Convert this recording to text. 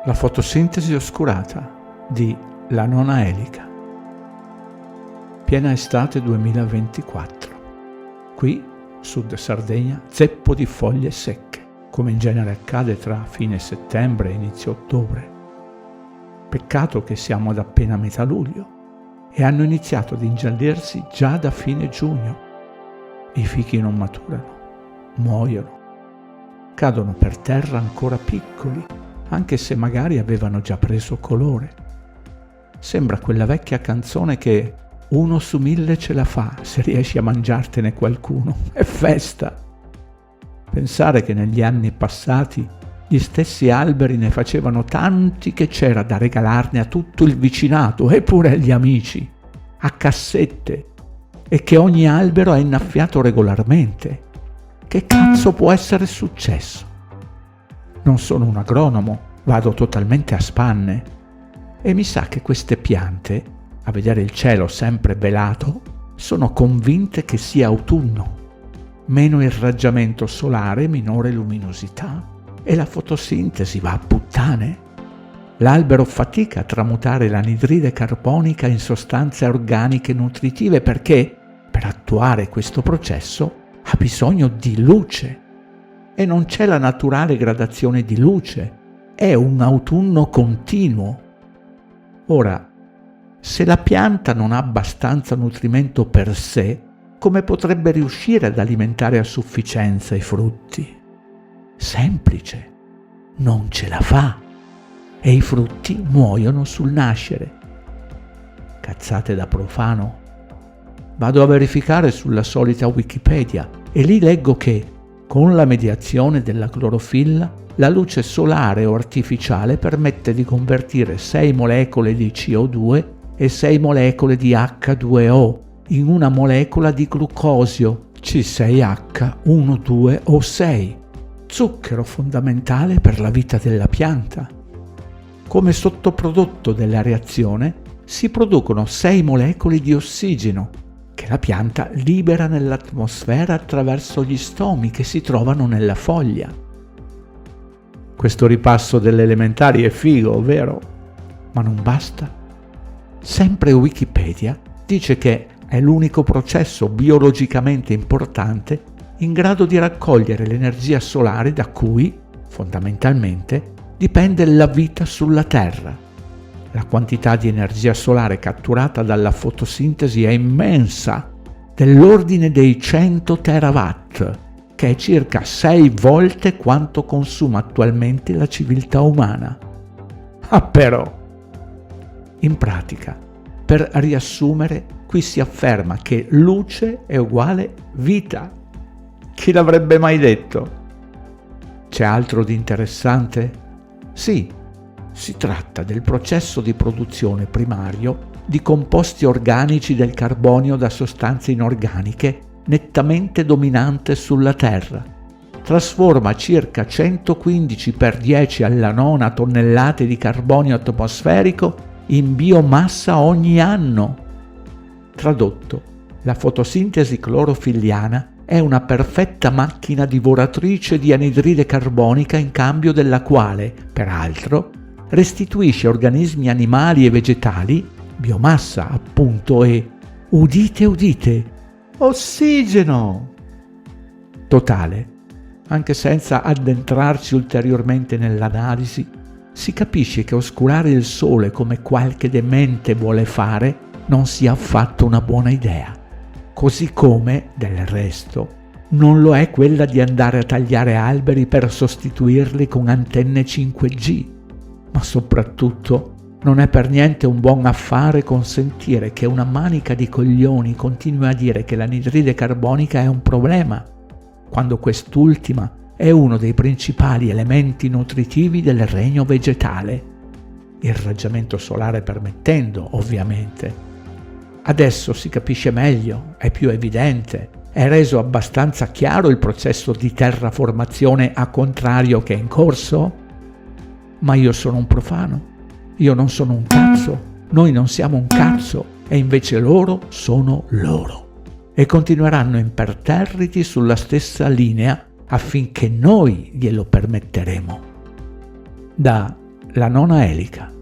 La fotosintesi oscurata di La Nona Elica. Piena estate 2024. Qui, sud Sardegna, zeppo di foglie secche, come in genere accade tra fine settembre e inizio ottobre. Peccato che siamo ad appena metà luglio e hanno iniziato ad ingiallirsi già da fine giugno. I fichi non maturano, muoiono, cadono per terra ancora piccoli, anche se magari avevano già preso colore. Sembra quella vecchia canzone che 1 su 1000 ce la fa se riesci a mangiartene qualcuno. È festa! Pensare che negli anni passati gli stessi alberi ne facevano tanti che c'era da regalarne a tutto il vicinato e pure agli amici, a cassette, e che ogni albero è innaffiato regolarmente. Che cazzo può essere successo? Non sono un agronomo, vado totalmente a spanne e mi sa che queste piante, a vedere il cielo sempre velato, sono convinte che sia autunno. Meno irraggiamento solare, minore luminosità e la fotosintesi va a puttane. L'albero fatica a tramutare l'anidride carbonica in sostanze organiche nutritive perché, per attuare questo processo, ha bisogno di luce. E non c'è la naturale gradazione di luce, è un autunno continuo. Ora, se la pianta non ha abbastanza nutrimento per sé, come potrebbe riuscire ad alimentare a sufficienza i frutti? Semplice, non ce la fa e i frutti muoiono sul nascere. Cazzate da profano. Vado a verificare sulla solita Wikipedia e lì leggo che con la mediazione della clorofilla, la luce solare o artificiale permette di convertire 6 molecole di CO2 e 6 molecole di H2O in una molecola di glucosio, C6H12O6, zucchero fondamentale per la vita della pianta. Come sottoprodotto della reazione si producono 6 molecole di ossigeno, che la pianta libera nell'atmosfera attraverso gli stomi che si trovano nella foglia. Questo ripasso delle elementari è figo, vero? Ma non basta. Sempre Wikipedia dice che è l'unico processo biologicamente importante in grado di raccogliere l'energia solare da cui, fondamentalmente, dipende la vita sulla Terra. La quantità di energia solare catturata dalla fotosintesi è immensa, dell'ordine dei 100 terawatt, che è circa 6 volte quanto consuma attualmente la civiltà umana. Ah però! In pratica, per riassumere, qui si afferma che luce è uguale vita. Chi l'avrebbe mai detto? C'è altro di interessante? Sì. Si tratta del processo di produzione primario di composti organici del carbonio da sostanze inorganiche nettamente dominante sulla Terra. Trasforma circa 115 per 10 alla nona tonnellate di carbonio atmosferico in biomassa ogni anno. Tradotto, la fotosintesi clorofilliana è una perfetta macchina divoratrice di anidride carbonica in cambio della quale, peraltro, restituisce organismi animali e vegetali, biomassa appunto e, udite udite, ossigeno! Totale, anche senza addentrarci ulteriormente nell'analisi, si capisce che oscurare il sole come qualche demente vuole fare non sia affatto una buona idea, così come, del resto, non lo è quella di andare a tagliare alberi per sostituirli con antenne 5G. Ma soprattutto non è per niente un buon affare consentire che una manica di coglioni continui a dire che l'anidride carbonica è un problema, quando quest'ultima è uno dei principali elementi nutritivi del regno vegetale, irraggiamento solare permettendo, ovviamente. Adesso si capisce meglio, è più evidente, è reso abbastanza chiaro il processo di terraformazione a contrario che è in corso? Ma io sono un profano, io non sono un cazzo, noi non siamo un cazzo e invece loro sono loro e continueranno imperterriti sulla stessa linea affinché noi glielo permetteremo. Da la nona elica.